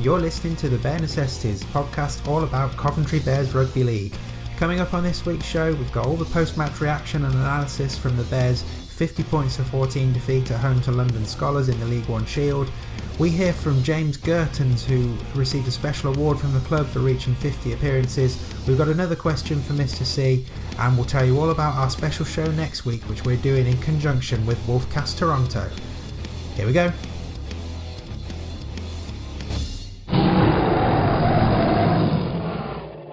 You're listening to the Bare Necessities podcast, all about Coventry Bears Rugby League. Coming up on this week's show, we've got all the post-match reaction and analysis from the Bears' 50 points to 14 defeat at home to London Skolars in the League One Shield. We hear from James Geurtjens, who received a special award from the club for reaching 50 appearances. We've got another question for Mr. C, and we'll tell you all about our special show next week, which we're doing in conjunction with Wolfcast Toronto. Here we go.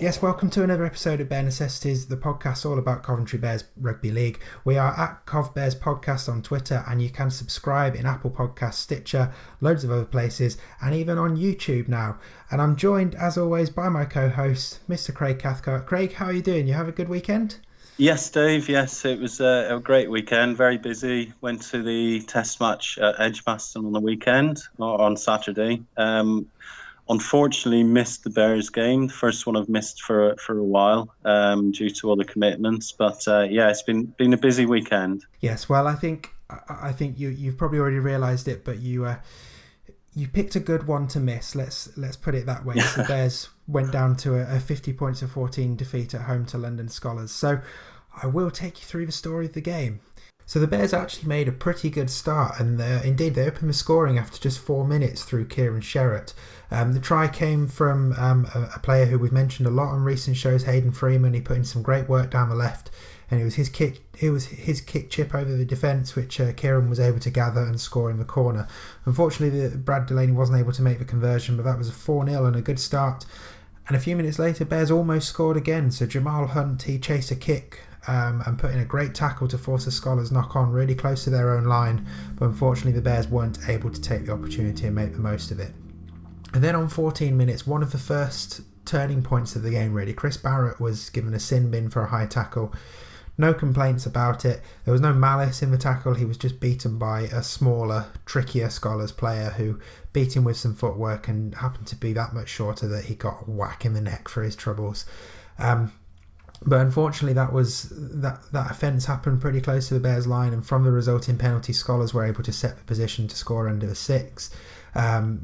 Yes, welcome to another episode of Bare Necessities, the podcast all about Coventry Bears Rugby League. We are at Cov Bears Podcast on Twitter, and you can subscribe in Apple Podcasts, Stitcher, loads of other places, and even on YouTube now. And I'm joined, as always, by my co-host, Mr. Craig Cathcart. Craig, how are you doing? You have a good weekend? Yes, Dave. Yes, it was a great weekend. Very busy. Went to the test match at Edgbaston on the weekend, or on Saturday. Unfortunately, missed the Bears game. The first one I've missed for a while due to other commitments. But it's been a busy weekend. Yes, well, I think you've probably already realised it, but you picked a good one to miss. Let's put it that way. The Bears went down to a 50 points to 14 defeat at home to London Skolars. So I will take you through the story of the game. So the Bears actually made a pretty good start, and indeed they opened the scoring after just 4 minutes through Kieran Sherratt. The try came from a player who we've mentioned a lot on recent shows, Hayden Freeman. He put in some great work down the left, and it was his kick chip over the defence, which Kieran was able to gather and score in the corner. Unfortunately, Brad Delaney wasn't able to make the conversion, but that was a 4-0 and a good start. And a few minutes later, Bears almost scored again. So Jamal Hunt, he chased a kick and put in a great tackle to force the Skolars knock on really close to their own line, but unfortunately the Bears weren't able to take the opportunity and make the most of it. And then on 14 minutes, one of the first turning points of the game really, Chris Barrett was given a sin bin for a high tackle. No complaints about it. There was no malice in the tackle. He was just beaten by a smaller, trickier Skolars player who beat him with some footwork and happened to be that much shorter that he got a whack in the neck for his troubles. But unfortunately, that offence happened pretty close to the Bears' line, and from the resulting penalty, Skolars were able to set the position to score under the 6,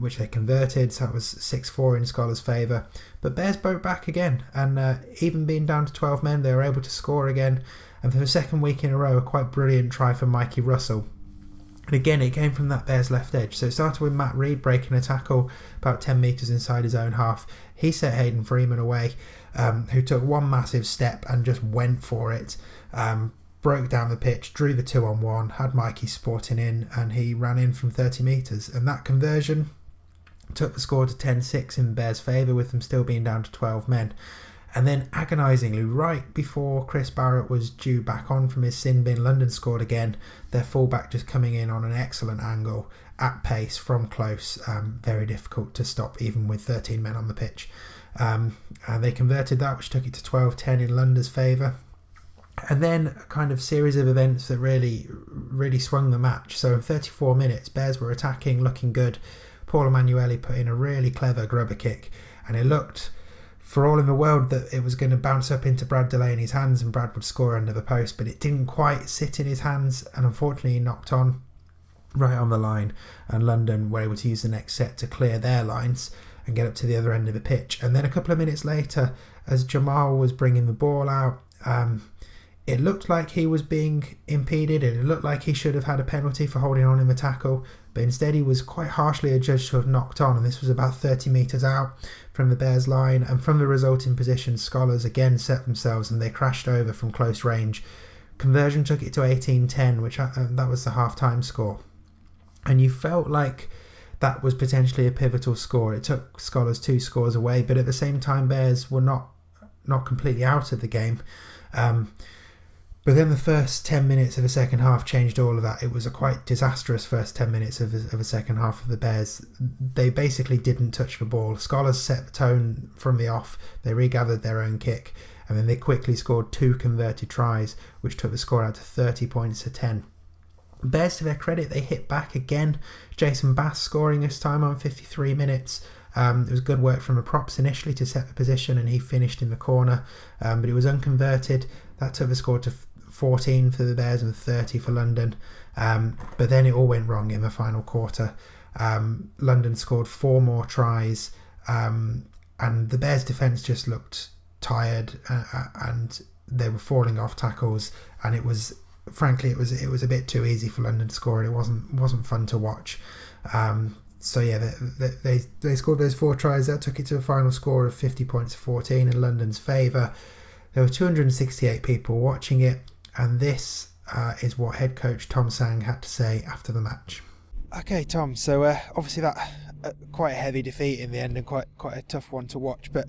which they converted, so that was 6-4 in Skolars' favour. But Bears broke back again, and even being down to 12 men, they were able to score again, and for the second week in a row, a quite brilliant try from Mikey Russell. And again, it came from that Bears left edge. So it started with Matt Reed breaking a tackle about 10 metres inside his own half. He set Hayden Freeman away, who took one massive step and just went for it. Broke down the pitch, drew the 2-on-1, had Mikey supporting in, and he ran in from 30 metres. And that conversion took the score to 10-6 in Bears' favour, with them still being down to 12 men. And then agonisingly, right before Chris Barrett was due back on from his sin bin, London scored again. Their fullback just coming in on an excellent angle, at pace, from close. Very difficult to stop even with 13 men on the pitch. And they converted that, which took it to 12-10 in London's favour. And then a kind of series of events that really swung the match. So in 34 minutes, Bears were attacking, looking good. Paul Emanuele put in a really clever grubber kick, and it looked, for all in the world, that it was going to bounce up into Brad Delaney's hands and Brad would score under the post, but it didn't quite sit in his hands, and unfortunately he knocked on right on the line, and London were able to use the next set to clear their lines and get up to the other end of the pitch. And then a couple of minutes later, as Jamal was bringing the ball out, it looked like he was being impeded, and it looked like he should have had a penalty for holding on in the tackle, but instead he was quite harshly adjudged to have knocked on, and this was about 30 metres out from the Bears' line. And from the resulting position, Skolars again set themselves, and they crashed over from close range. Conversion took it to 18-10, which that was the half-time score. And you felt like that was potentially a pivotal score. It took Skolars 2 scores away, but at the same time, Bears were not completely out of the game. But then the first 10 minutes of the second half changed all of that. It was a quite disastrous first 10 minutes of the second half of the Bears. They basically didn't touch the ball. Skolars set the tone from the off. They regathered their own kick, and then they quickly scored 2 converted tries, which took the score out to 30 points to 10. Bears, to their credit, they hit back again. Jason Bass scoring this time on 53 minutes. It was good work from the props initially to set the position, and he finished in the corner, but it was unconverted. That took the score to 14 for the Bears and 30 for London. But then it all went wrong in the final quarter. London scored 4 more tries, and the Bears' defence just looked tired, and they were falling off tackles, and it was a bit too easy for London to score, and it wasn't fun to watch. So yeah, they scored those 4 tries. That took it to a final score of 50 points to 14 in London's favour. There were 268 people watching it, and this is what head coach Tom Tsang had to say after the match. Okay, Tom. So obviously that quite a heavy defeat in the end, and quite a tough one to watch. But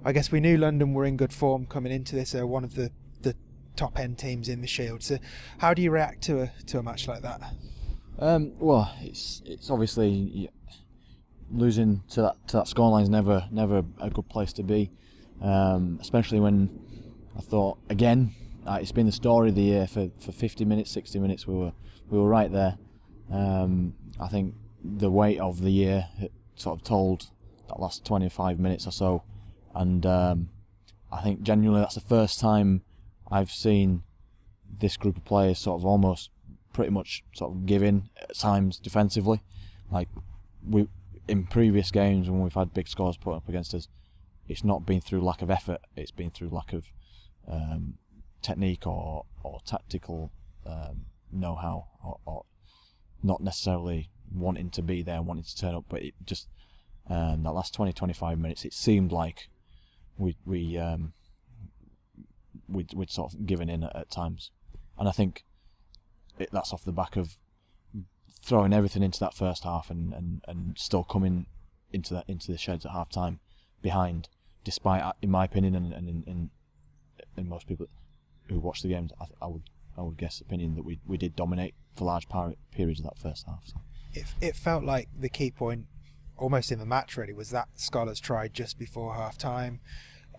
I guess we knew London were in good form coming into this. They're one of the top end teams in the Shield. So how do you react to a match like that? Well, it's obviously losing to that scoreline is never a good place to be, especially when I thought again it's been the story of the year for 50 minutes, 60 minutes. We were right there. I think the weight of the year sort of told that last 25 minutes or so, and I think genuinely that's the first time I've seen this group of players sort of almost pretty much sort of give in at times defensively. Like we in previous games when we've had big scores put up against us, it's not been through lack of effort, it's been through lack of technique or tactical know-how, or not necessarily wanting to be there, wanting to turn up, but it just that last 20-25 minutes it seemed like we'd sort of given in at times, and I think that's off the back of throwing everything into that first half and still coming into the sheds at half time behind, despite, in my opinion, and in most people who watch the games, I would guess opinion that we did dominate for large periods of that first half. So. It felt like the key point almost in the match really was that Skolars tried just before half time.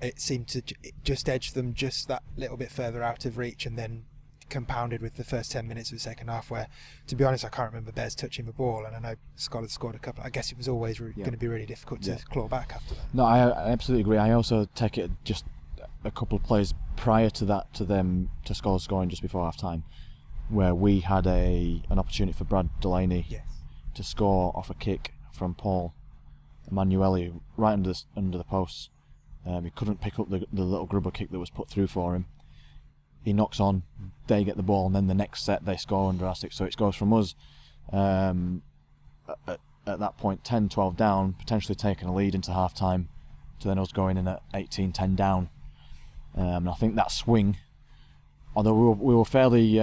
It seemed to just edge them just that little bit further out of reach, and then compounded with the first 10 minutes of the second half where, to be honest, I can't remember Bears touching the ball, and I know Skolars scored a couple. I guess it was always going to be really difficult to claw back after that. No, I absolutely agree. I also take it just a couple of plays prior to that to Skolars scoring just before half time, where we had an opportunity for Brad Delaney to score off a kick from Paul Emanuele right under the posts. He couldn't pick up the little grubber kick that was put through for him. He knocks on, they get the ball, and then the next set they score under our 6. So it goes from us at that point 10-12 down, potentially taking a lead into half time, to then us going in at 18-10 down. And I think that swing, although we were fairly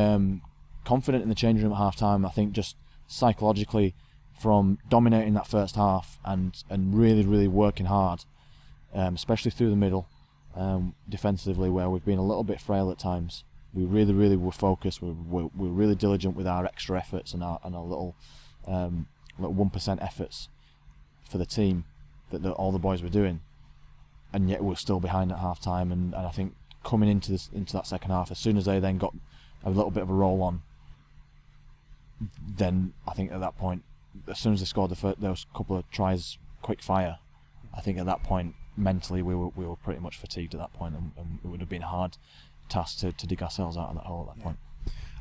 confident in the changing room at half time, I think just psychologically from dominating that first half and really, really working hard, especially through the middle, defensively, where we've been a little bit frail at times. We really, really were focused. We're really diligent with our extra efforts and our little 1% efforts for the team that all the boys were doing, and yet we're still behind at half time. And I think coming into that second half, as soon as they then got a little bit of a roll on, then I think at that point, as soon as they scored those couple of tries quick fire, I think at that point mentally we were pretty much fatigued at that point, and it would have been a hard task to dig ourselves out of that hole at that point.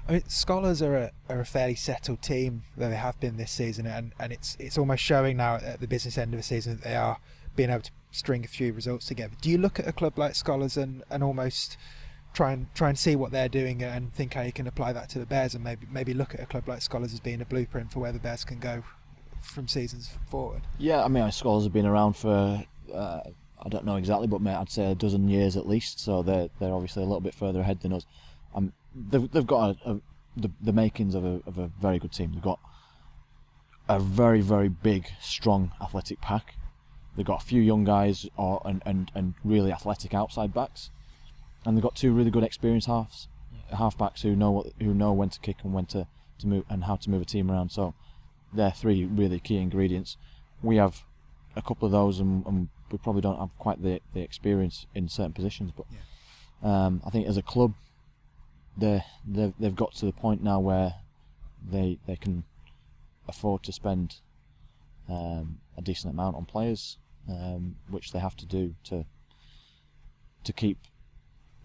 I mean, Skolars are a fairly settled team, though they have been this season, and it's almost showing now at the business end of the season that they are being able to string a few results together. Do you look at a club like Skolars and almost try and see what they're doing and think how you can apply that to the Bears, and maybe look at a club like Skolars as being a blueprint for where the Bears can go from seasons forward? Yeah, I mean, Skolars have been around for I don't know exactly, but I'd say a dozen years at least. So they're obviously a little bit further ahead than us. They've got the makings of a very good team. They've got a very, very big, strong, athletic pack. They've got a few young guys and really athletic outside backs, and they've got 2 really good experienced halfbacks who know when to kick and when to move and how to move a team around. So they're 3 really key ingredients. We have a couple of those, and we probably don't have quite the experience in certain positions. But I think as a club, they've got to the point now where they can afford to spend a decent amount on players, which they have to do to keep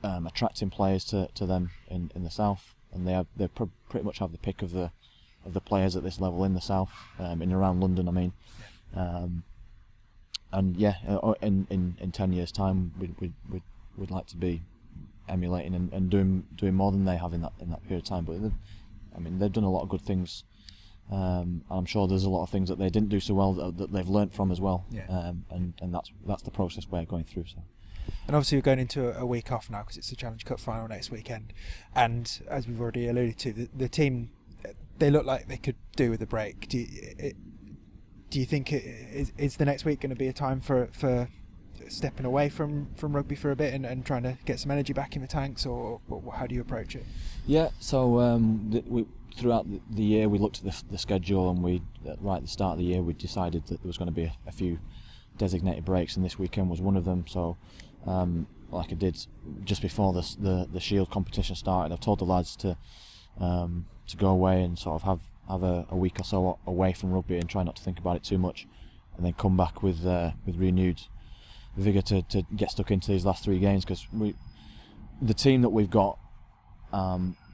attracting players to them in the south. And they pretty much have the pick of the the players at this level in the south, in and around London. I mean, and yeah, in 10 years' time, we'd like to be emulating and doing more than they have in that period of time. But they've done a lot of good things. I'm sure there's a lot of things that they didn't do so well that they've learnt from as well. Yeah. And that's the process we're going through. So. And obviously we're going into a week off now because it's the Challenge Cup final next weekend. And as we've already alluded to, the team, they look like they could do with a break. Do you think is the next week going to be a time for stepping away from rugby for a bit and trying to get some energy back in the tanks, or how do you approach it? Yeah, so throughout the year we looked at the schedule, and right at the start of the year we decided that there was going to be a few designated breaks, and this weekend was one of them. So like I did just before the Shield competition started, I've told the lads to go away and sort of have a week or so away from rugby and try not to think about it too much, and then come back with renewed vigour to get stuck into these last 3 games, because the team that we've got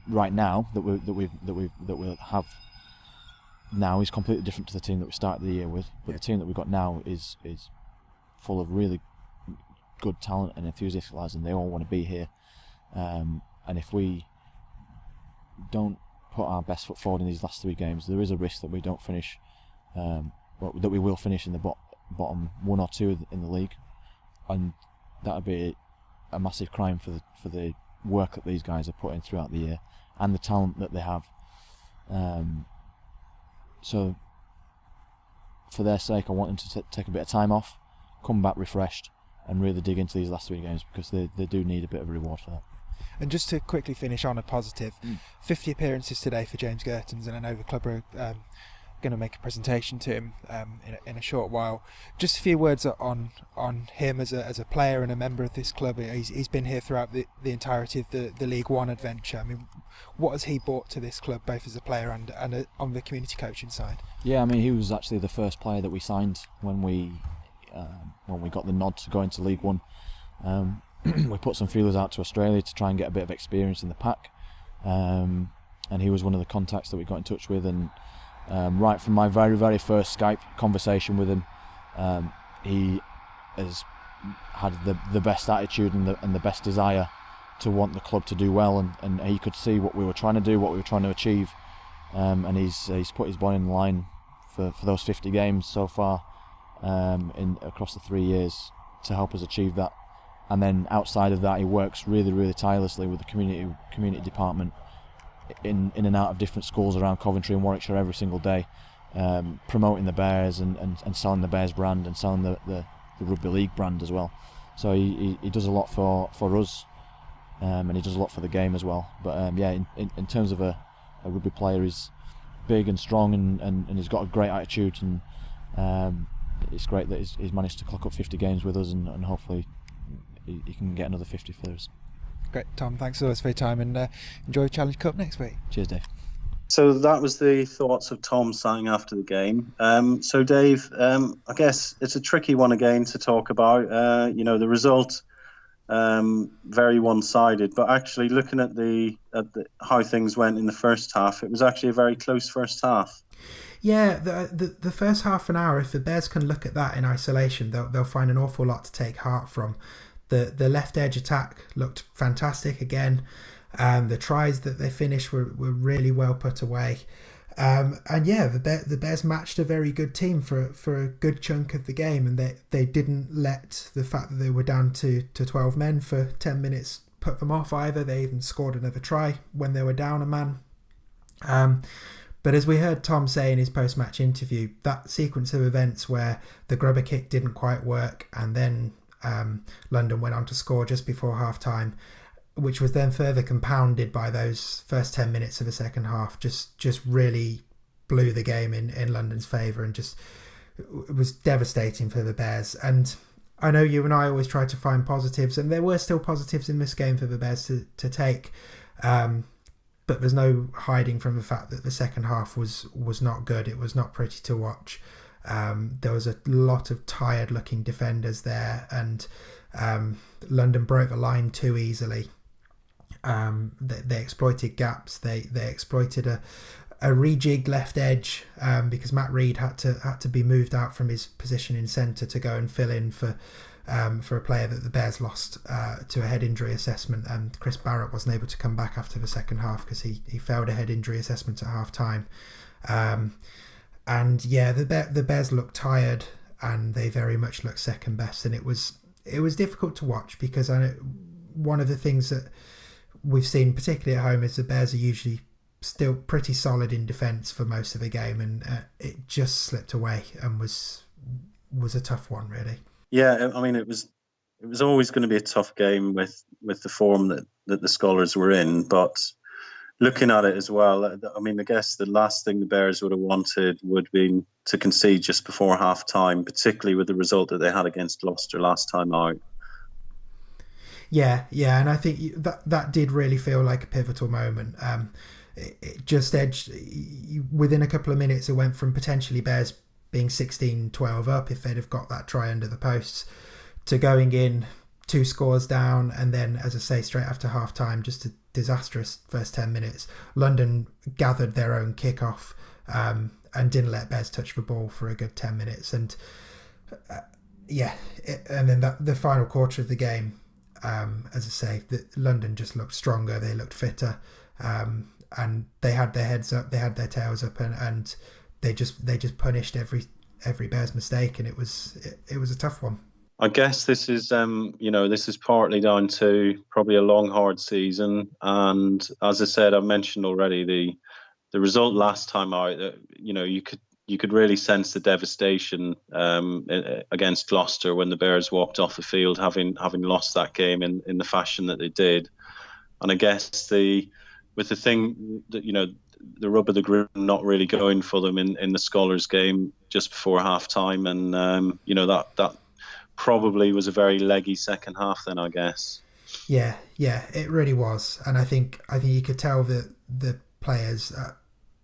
right now that we have now is completely different to the team that we started the year with. But the team that we've got now is full of really good talent and enthusiastic lads, and they all want to be here. And if we don't put our best foot forward in these last 3 games, there is a risk that we don't finish, that we will finish in the bottom 1 or 2 in the league, and that would be a massive crime for the work that these guys are putting throughout the year and the talent that they have. So for their sake, I want them to take a bit of time off, come back refreshed, and really dig into these last 3 games, because they do need a bit of a reward for that. And just to quickly finish on a positive, 50 appearances today for James Geurtjens, and I know the club are going to make a presentation to him in a short while. Just a few words on him as a player and a member of this club. He's been here throughout the entirety of the League One adventure. I mean, what has he brought to this club, both as a player and on the community coaching side? Yeah, I mean, he was actually the first player that we signed when we got the nod to go into League One. We put some feelers out to Australia to try and get a bit of experience in the pack, and he was one of the contacts that we got in touch with. And right from my very, very first Skype conversation with him, he has had the best attitude and the best desire to want the club to do well, and he could see what we were trying to do, what we were trying to achieve, and he's put his body in the line for those 50 games so far, across the 3 years, to help us achieve that. And then outside of that, he works really, really tirelessly with the community department in and out of different schools around Coventry and Warwickshire every single day, promoting the Bears and selling the Bears brand and selling the Rugby League brand as well. So he does a lot for us, and he does a lot for the game as well. But in terms of a rugby player, he's big and strong and he's got a great attitude, and it's great that he's managed to clock up 50 games with us, and hopefully he can get another 50 for us. Great, Tom, thanks so much for your time, and enjoy Challenge Cup next week. Cheers, Dave. So that was the thoughts of Tom Tsang after the game. So Dave, I guess it's a tricky one again to talk about. The result, very one-sided, but actually looking at how things went in the first half, it was actually a very close first half. Yeah, the first half an hour, if the Bears can look at that in isolation, they'll find an awful lot to take heart from. The left edge attack looked fantastic again. The tries that they finished were really well put away. The Bears matched a very good team for a good chunk of the game, and they didn't let the fact that they were down to 12 men for 10 minutes put them off either. They even scored another try when they were down a man. But as we heard Tom say in his post-match interview, that sequence of events where the grubber kick didn't quite work, and then London went on to score just before half-time, which was then further compounded by those first 10 minutes of the second half, just really blew the game in London's favour, and just it was devastating for the Bears. And I know you and I always try to find positives, and there were still positives in this game for the Bears to take, but there's no hiding from the fact that the second half was not good. It was not pretty to watch. There was a lot of tired looking defenders there, and London broke the line too easily. They exploited gaps. They exploited a rejigged left edge because Matt Reed had to be moved out from his position in centre to go and fill in for a player that the Bears lost to a head injury assessment, and Chris Barrett wasn't able to come back after the second half because he failed a head injury assessment at half time. And yeah, the Bears looked tired and they very much looked second best, and it was difficult to watch because one of the things that we've seen particularly at home is the Bears are usually still pretty solid in defence for most of the game, and it just slipped away and was a tough one, really. Yeah, I mean, it was always going to be a tough game with the form that the Skolars were in, but looking at it as well, I mean, I guess the last thing the Bears would have wanted would be to concede just before half time, particularly with the result that they had against Gloucester last time out. Yeah, and I think that did really feel like a pivotal moment. It just edged within a couple of minutes. It went from potentially Bears being 16-12 up if they'd have got that try under the posts to going in 2 scores down, and then, as I say, straight after half time, just a disastrous first 10 minutes. London gathered their own kickoff and didn't let Bears touch the ball for a good 10 minutes, and and then the final quarter of the game, as I say, London just looked stronger, they looked fitter, and they had their heads up, they had their tails up, and they just punished every Bears mistake, and it was a tough one. I guess this is this is partly down to probably a long, hard season, and as I said, I've mentioned already the result last time out. You could really sense the devastation against Gloucester when the Bears walked off the field, having lost that game in the fashion that they did. And I guess the thing that the rub of the grip not really going for them in the Skolars game just before half time, and that probably was a very leggy second half then, I guess. Yeah, it really was, and I think you could tell that the players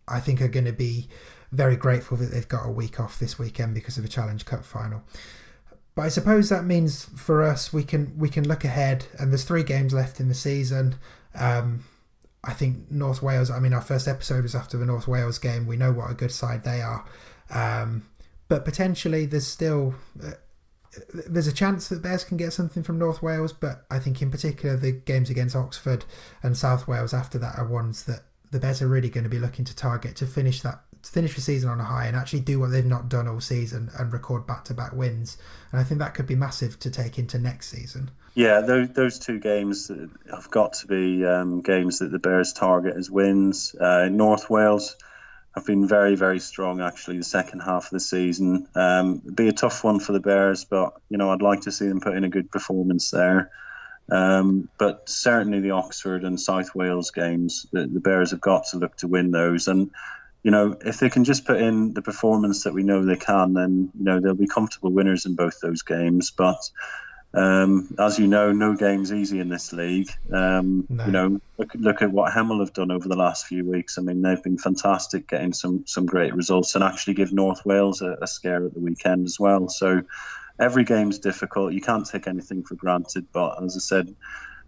I think are going to be very grateful that they've got a week off this weekend because of a Challenge Cup final. But I suppose that means for us we can look ahead, and there's 3 games left in the season. I think North Wales, I mean, our first episode was after the North Wales game. We know what a good side they are. But potentially there's a chance that Bears can get something from North Wales, but I think in particular the games against Oxford and South Wales after that are ones that the Bears are really going to be looking to target to finish the season on a high and actually do what they've not done all season and record back-to-back wins. And I think that could be massive to take into next season. Yeah, those 2 games have got to be games that the Bears target as wins. North Wales have been very, very strong, actually, the second half of the season. It'd be a tough one for the Bears, but, I'd like to see them put in a good performance there. But certainly the Oxford and South Wales games, the Bears have got to look to win those. And, if they can just put in the performance that we know they can, then, they'll be comfortable winners in both those games. But as you know, no game's easy in this league. No. Look at what Hemel have done over the last few weeks. I mean, they've been fantastic, getting some great results, and actually give North Wales a scare at the weekend as well. So every game's difficult. You can't take anything for granted. But as I said,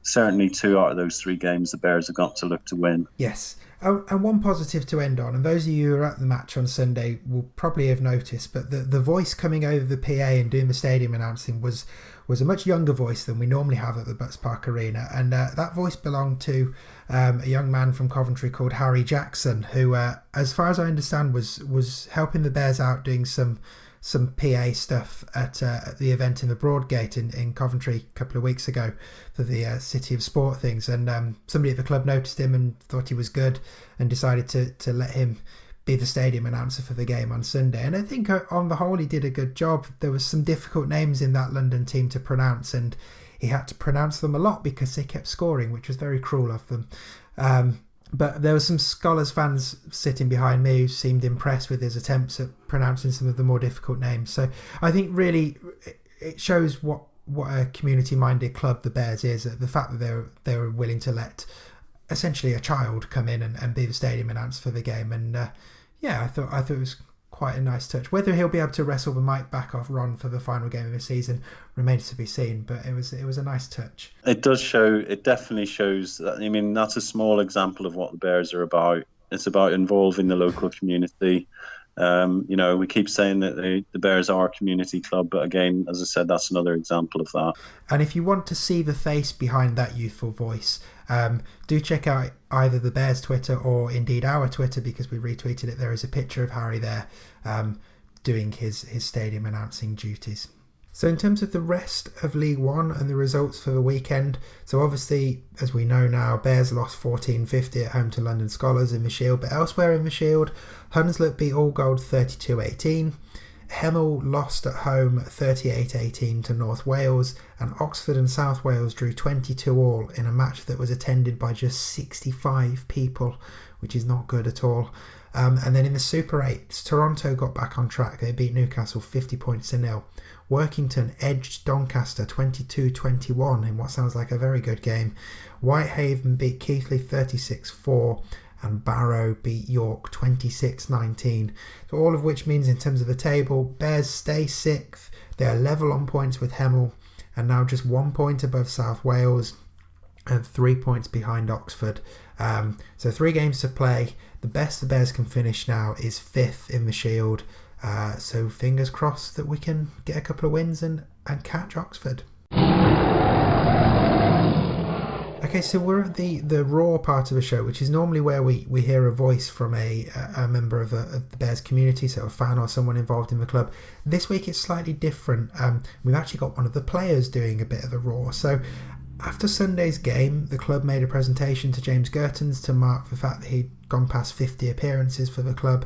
certainly 2 out of those 3 games the Bears have got to look to win. Yes. And one positive to end on, and those of you who were at the match on Sunday will probably have noticed, but the voice coming over the PA and doing the stadium announcing was a much younger voice than we normally have at the Butts Park Arena, and that voice belonged to a young man from Coventry called Harry Jackson, who, as far as I understand, was helping the Bears out doing some PA stuff at the event in the Broadgate in Coventry a couple of weeks ago for the City of Sport things, and somebody at the club noticed him and thought he was good and decided to let him be the stadium announcer for the game on Sunday. And I think on the whole he did a good job. There was some difficult names in that London team to pronounce, and he had to pronounce them a lot because they kept scoring, which was very cruel of them. But there were some Skolars fans sitting behind me who seemed impressed with his attempts at pronouncing some of the more difficult names. So I think really it shows what a community-minded club the Bears is. The fact that they were willing to let essentially a child come in and be the stadium announcer for the game. And I thought it was quite a nice touch. Whether he'll be able to wrestle the mic back off Ron for the final game of the season remains to be seen, but it was a nice touch. It does show. It definitely shows that. I mean, that's a small example of what the Bears are about. It's about involving the local community. We keep saying that the Bears are a community club, but again, as I said, that's another example of that. And if you want to see the face behind that youthful voice, do check out either the Bears Twitter or indeed our Twitter, because we retweeted it. There is a picture of Harry there doing his stadium announcing duties. So in terms of the rest of League One and the results for the weekend, so obviously, as we know now, Bears lost 14-50 at home to London Skolars in the Shield, but elsewhere in the Shield, Hunslet beat All Gold 32-18, Hemel lost at home 38-18 to North Wales, and Oxford and South Wales drew 22-all in a match that was attended by just 65 people, which is not good at all. And then in the Super 8s, Toronto got back on track. They beat Newcastle 50 points to nil. Workington edged Doncaster 22-21 in what sounds like a very good game. Whitehaven beat Keighley 36-4 and Barrow beat York 26-19. So all of which means in terms of the table, Bears stay 6th. They are level on points with Hemel and now just 1 point above South Wales and 3 points behind Oxford. So 3 games to play. The best the Bears can finish now is 5th in the Shield. So fingers crossed that we can get a couple of wins and catch Oxford. Okay, so we're at the raw part of the show, which is normally where we hear a voice from a member of the Bears community, so a fan or someone involved in the club. This week it's slightly different. We've actually got one of the players doing a bit of the raw. So after Sunday's game, the club made a presentation to James Geurtjens to mark the fact that he'd gone past 50 appearances for the club.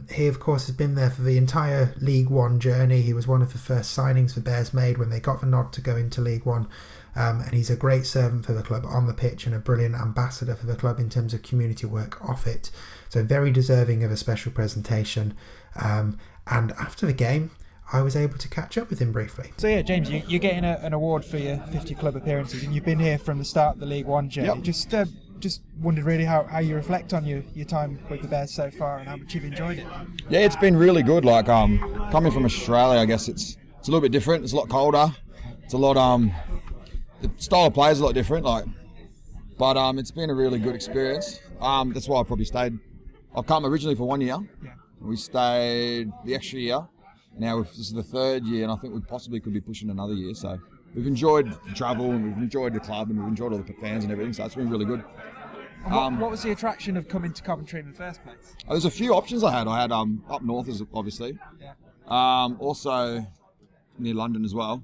He, of course, has been there for the entire League One journey. He was one of the first signings the Bears made when they got the nod to go into League One. And he's a great servant for the club on the pitch and a brilliant ambassador for the club in terms of community work off it. So very deserving of a special presentation. And after the game, I was able to catch up with him briefly. So yeah, James, you're getting an award for your 50 club appearances, and you've been here from the start of the League One journey. Yep. Just wondered really how you reflect on your time with the Bears so far and how much you've enjoyed it. Yeah, it's been really good. Like coming from Australia, I guess it's a little bit different. It's a lot colder. It's a lot the style of play is a lot different. But it's been a really good experience. That's why I probably stayed. I've come originally for 1 year. Yeah. We stayed the extra year. Now this is the 3rd year, and I think we possibly could be pushing another year. So we've enjoyed the travel, and we've enjoyed the club, and we've enjoyed all the fans and everything. So it's been really good. What was the attraction of coming to Coventry in the first place? There's a few options I had. I had up north, obviously. Yeah. Also near London as well.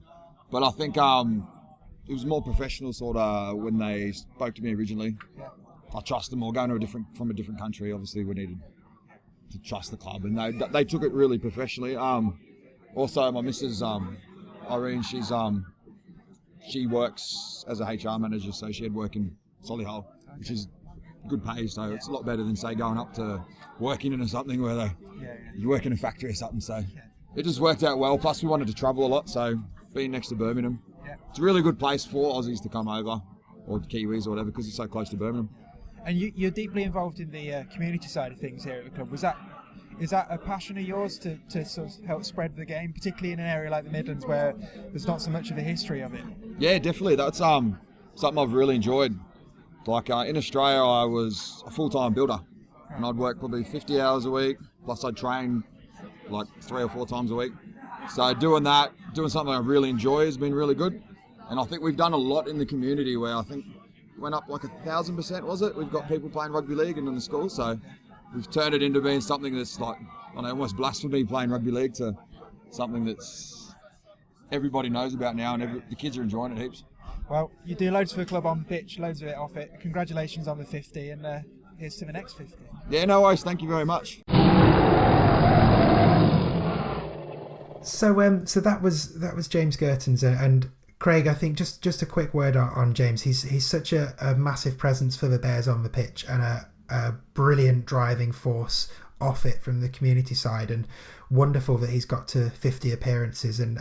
But I think it was more professional sort of when they spoke to me originally. Yeah. I trust them all. Going to from a different country, obviously we needed to trust the club, and they took it really professionally. Also, my missus Irene, she works as a HR manager, so she had work in Solihull, which is good pay. So it's a lot better than say going up to working in something where you work in a factory or something. So it just worked out well. Plus, we wanted to travel a lot, so being next to Birmingham, it's a really good place for Aussies to come over, or Kiwis or whatever, because it's so close to Birmingham. And you're deeply involved in the community side of things here at the club. Is that a passion of yours to sort of help spread the game, particularly in an area like the Midlands where there's not so much of a history of it? Yeah, definitely. That's something I've really enjoyed. Like in Australia, I was a full-time builder, and I'd work probably 50 hours a week, plus I'd train like 3 or 4 times a week. So doing something I really enjoy has been really good. And I think we've done a lot in the community where I think went up like 1,000%, was it? We've got people playing rugby league in the school, so we've turned it into being something that's like, I don't know, almost blasphemy playing rugby league to something that's everybody knows about now, and the kids are enjoying it heaps. Well, you do loads for the club on pitch, loads of it off it. Congratulations on the 50, and here's to the next 50. Yeah, no worries. Thank you very much. So that was James Geurtjens, and Craig, I think just a quick word on James. He's such a massive presence for the Bears on the pitch, and a brilliant driving force off it from the community side, and wonderful that he's got to 50 appearances and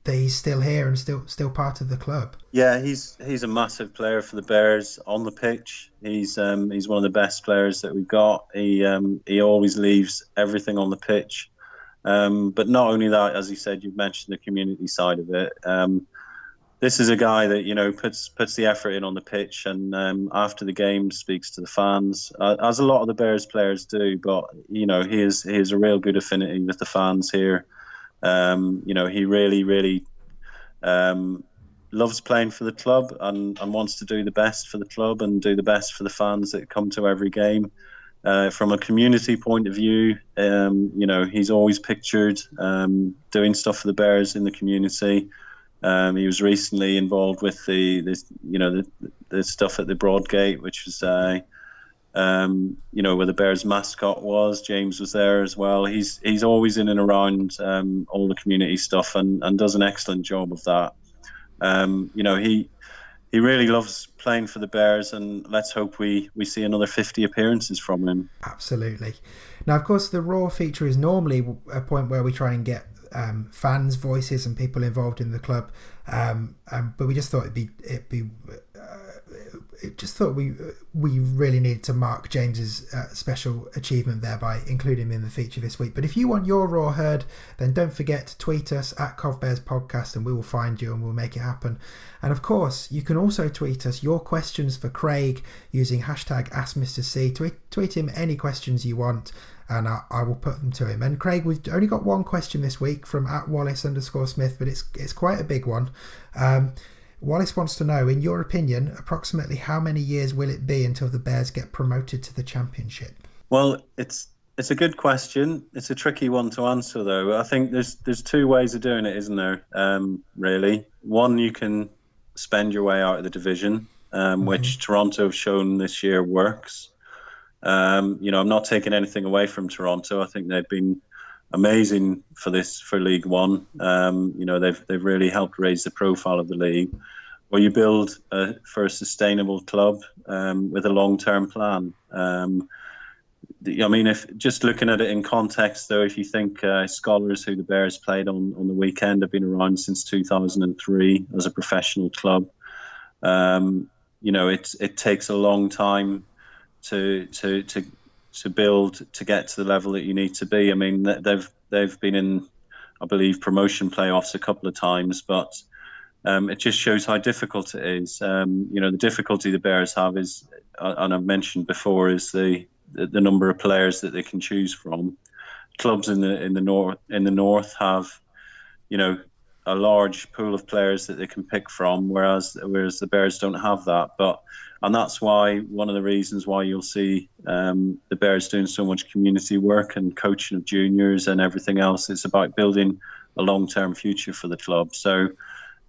that he's still here and still part of the club. Yeah, he's a massive player for the Bears on the pitch. He's one of the best players that we've got. He always leaves everything on the pitch. But not only that, as he said, you've mentioned the community side of it. this is a guy that puts the effort in on the pitch, and after the game speaks to the fans, as a lot of the Bears players do. But he has a real good affinity with the fans here. He really loves playing for the club and wants to do the best for the club and do the best for the fans that come to every game. From a community point of view, he's always pictured doing stuff for the Bears in the community. He was recently involved with the stuff at the Broadgate, which was where the Bears mascot was. James was there as well. He's always in and around all the community stuff and does an excellent job of that. He really loves playing for the Bears, and let's hope we see another 50 appearances from him. Absolutely. Now, of course, the Raw feature is normally a point where we try and get fans' voices and people involved in the club, but we just thought we really needed to mark James's special achievement there by including him in the feature this week. But if you want your Raw heard, then don't forget to tweet us at CovBears Podcast, and we will find you and we'll make it happen. And of course, you can also tweet us your questions for Craig using hashtag AskMrC. Tweet him any questions you want, and I will put them to him. And Craig, we've only got one question this week from @Wallace_Smith, but it's quite a big one. Wallace wants to know, in your opinion, approximately how many years will it be until the Bears get promoted to the Championship? Well, it's a good question. It's a tricky one to answer, though. I think there's two ways of doing it, isn't there? Really, one, you can spend your way out of the division, which Toronto have shown this year works. I'm not taking anything away from Toronto. I think they've been amazing for League One. They've really helped raise the profile of the league. Or you build for a sustainable club with a long-term plan. If just looking at it in context, though, if you think Skolars, who the Bears played on the weekend, have been around since 2003 as a professional club. It takes a long time to build to get to the level that you need to be. I mean, they've been in, I believe, promotion playoffs a couple of times, but it just shows how difficult it is. The difficulty the Bears have is, and I've mentioned before, is the number of players that they can choose from. Clubs in the north have, a large pool of players that they can pick from, whereas the Bears don't have that. And that's why one of the reasons why you'll see the Bears doing so much community work and coaching of juniors and everything else. It's about building a long-term future for the club. So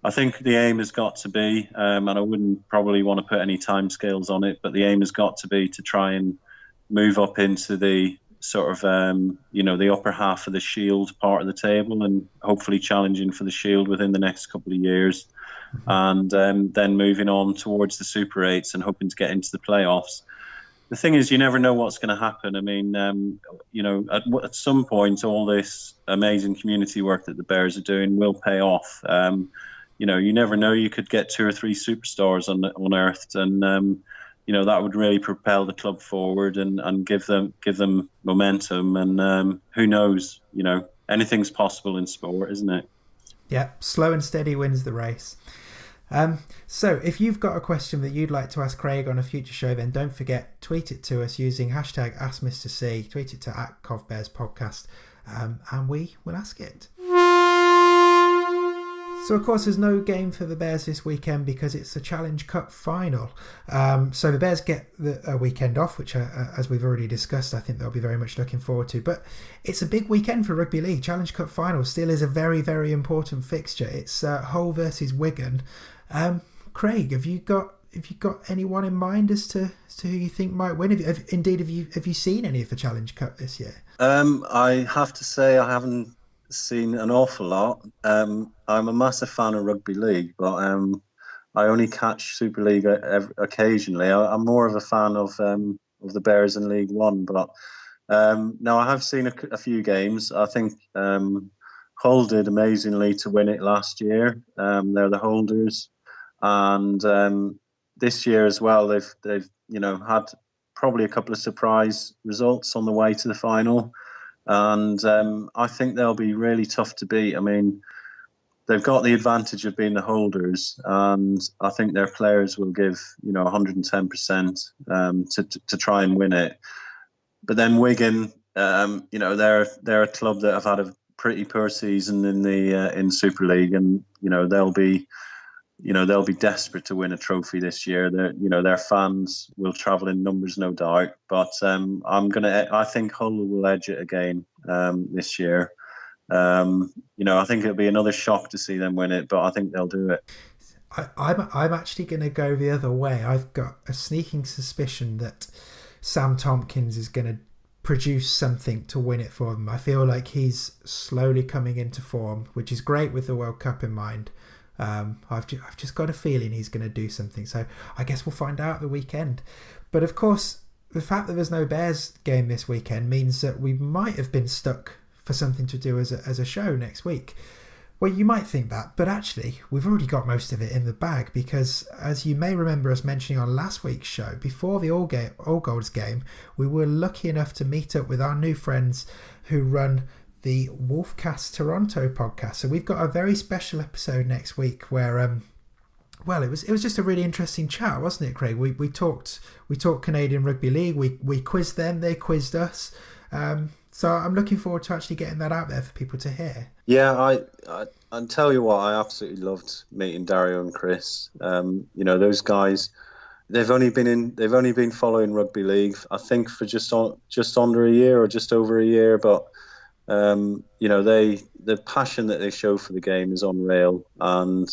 I think the aim has got to be, and I wouldn't probably want to put any timescales on it, but the aim has got to be to try and move up into the sort of, the upper half of the Shield part of the table, and hopefully challenging for the Shield within the next couple of years. And then moving on towards the Super 8s and hoping to get into the playoffs. The thing is, you never know what's going to happen. I mean, at some point, all this amazing community work that the Bears are doing will pay off. You never know. You could get 2 or 3 superstars unearthed, and that would really propel the club forward and give them momentum. And who knows? Anything's possible in sport, isn't it? Yeah, slow and steady wins the race. So if you've got a question that you'd like to ask Craig on a future show, then don't forget, tweet it to us using hashtag AskMrC. Tweet it to @CovBearsPodcast, and we will ask it. So, of course, there's no game for the Bears this weekend because it's the Challenge Cup final. So the Bears get a weekend off, which, as we've already discussed, I think they'll be very much looking forward to. But it's a big weekend for Rugby League. Challenge Cup final still is a very, very important fixture. It's Hull versus Wigan. Craig, have you got anyone in mind as to who you think might win? Have you seen any of the Challenge Cup this year? I have to say I haven't seen an awful lot. I'm a massive fan of Rugby League, but I only catch Super League occasionally. I'm more of a fan of the Bears in League One, but no, I have seen a few games. I think Hull did amazingly to win it last year. They're the holders, and this year as well, they've had probably a couple of surprise results on the way to the final. And I think they'll be really tough to beat. I mean, they've got the advantage of being the holders, and I think their players will give 110% to try and win it. But then Wigan, they're a club that have had a pretty poor season in Super League, and they'll be desperate to win a trophy this year. Their fans will travel in numbers, no doubt. But I think Hull will edge it again this year. I think it'll be another shock to see them win it, but I think they'll do it. I'm actually going to go the other way. I've got a sneaking suspicion that Sam Tompkins is going to produce something to win it for them. I feel like he's slowly coming into form, which is great with the World Cup in mind. I've just got a feeling he's going to do something. So I guess we'll find out the weekend. But of course, the fact that there's no Bears game this weekend means that we might have been stuck for something to do as a show next week. Well, you might think that, but actually we've already got most of it in the bag, because as you may remember us mentioning on last week's show, before the All Golds game, we were lucky enough to meet up with our new friends who run the Wolfcast Toronto podcast. So we've got a very special episode next week where it was just a really interesting chat, wasn't it, Craig? We talked Canadian Rugby League, we quizzed them, they quizzed us. So I'm looking forward to actually getting that out there for people to hear. Yeah, I tell you what, I absolutely loved meeting Dario and Chris. Those guys, they've only been following rugby league, I think, for just under a year or just over a year, but the passion that they show for the game is unreal. And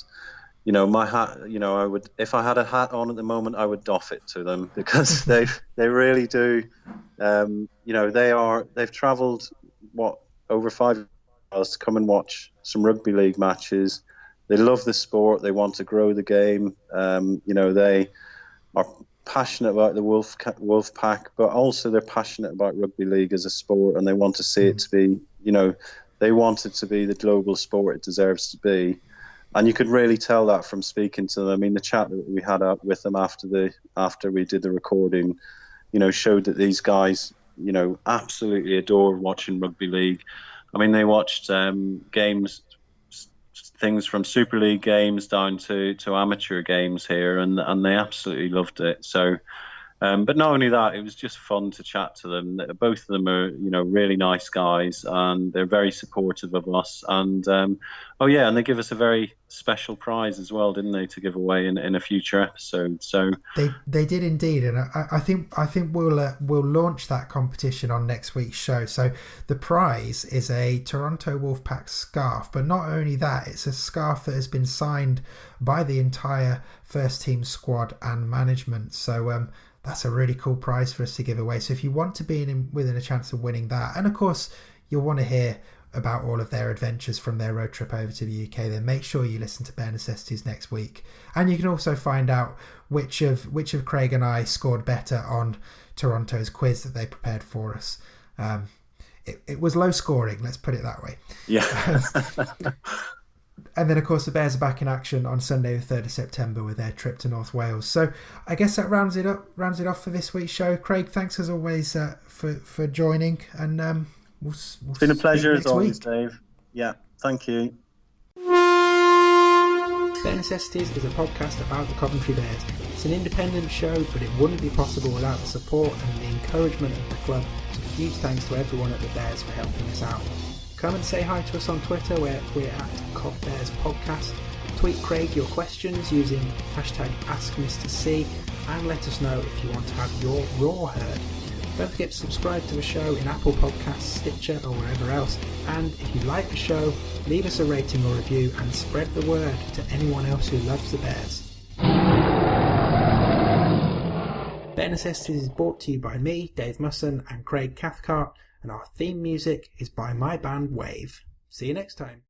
my hat, I would, if I had a hat on at the moment, I would doff it to them, because they really do. They've travelled over 5 hours to come and watch some rugby league matches. They love the sport. They want to grow the game. They are passionate about the Wolf Pack, but also they're passionate about rugby league as a sport, and they want to see it to be, they want it to be the global sport it deserves to be. And you could really tell that from speaking to them. I mean, the chat that we had with them after we did the recording, showed that these guys, absolutely adore watching rugby league. I mean, they watched games, things from Super League games down to amateur games here, and they absolutely loved it. So, but not only that, it was just fun to chat to them. Both of them are, really nice guys, and they're very supportive of us. And and they give us a very special prize as well, didn't they, to give away in a future episode? So they did indeed, and I think we'll launch that competition on next week's show. So the prize is a Toronto Wolfpack scarf, but not only that, it's a scarf that has been signed by the entire first team squad and management. So that's a really cool prize for us to give away. So if you want to be within a chance of winning that, and of course you'll want to hear about all of their adventures from their road trip over to the UK, then make sure you listen to Bare Necessities next week. And you can also find out which of Craig and I scored better on Toronto's quiz that they prepared for us. It was low scoring, let's put it that way. Yeah. And then, of course, the Bears are back in action on Sunday, the 3rd of September, with their trip to North Wales. So I guess that rounds it off for this week's show. Craig, thanks as always for joining, and we'll it's been a pleasure as always, Dave. Yeah, thank you. Bare Necessities is a podcast about the Coventry Bears. It's an independent show, but it wouldn't be possible without the support and the encouragement of the club. So huge thanks to everyone at the Bears for helping us out. Come and say hi to us on Twitter, where we're at CovBearsPodcast. Tweet Craig your questions using hashtag AskMrC, and let us know if you want to have your roar heard. Don't forget to subscribe to the show in Apple Podcasts, Stitcher, or wherever else. And if you like the show, leave us a rating or review and spread the word to anyone else who loves the Bears. Bare Necessities is brought to you by me, Dave Musson, and Craig Cathcart, and our theme music is by my band Wave. See you next time.